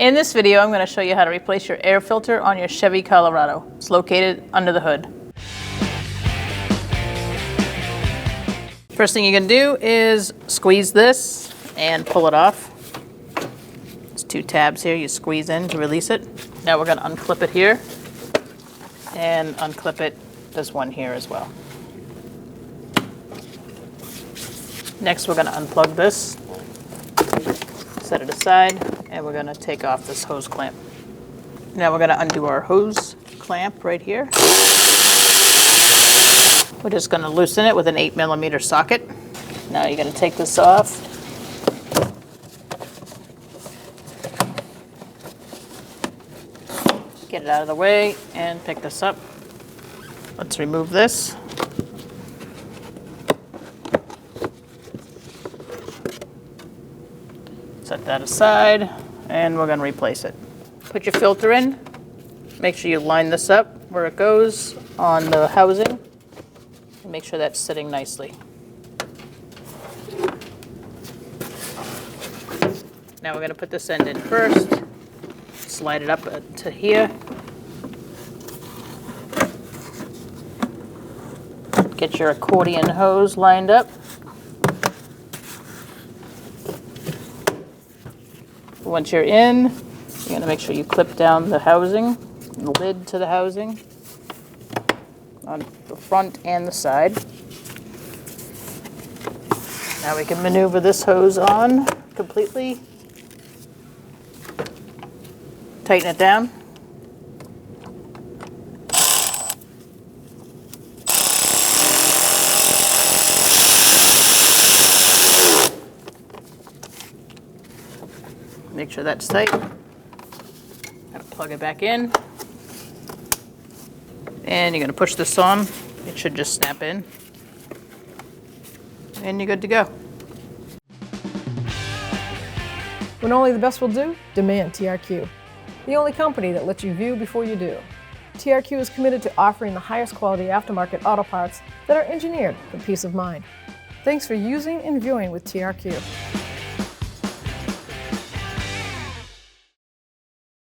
In this video, I'm going to show you how to replace your air filter on your Chevy Colorado. It's located under the hood. First thing you're going to do is squeeze this and pull it off. There's two tabs here you squeeze in to release it. Now we're going to unclip it here and unclip it. There's one here as well. Next we're going to unplug this, set it aside, and we're going to take off this hose clamp. Now we're going to undo our hose clamp right here. We're just going to loosen it with an 8mm socket. Now you're going to take this off. Get it out of the way and pick this up. Let's remove this. Set that aside, and we're going to replace it. Put your filter in. Make sure you line this up where it goes on the housing. And make sure that's sitting nicely. Now we're going to put this end in first. Slide it up to here. Get your accordion hose lined up. Once you're in, you're going to make sure you clip down the housing, the lid to the housing, on the front and the side. Now we can maneuver this hose on completely. Tighten it down. Make sure that's tight. Gotta plug it back in. And you're gonna push this on. It should just snap in. And you're good to go. When only the best will do, demand TRQ. The only company that lets you view before you do. TRQ is committed to offering the highest quality aftermarket auto parts that are engineered for peace of mind. Thanks for using and viewing with TRQ.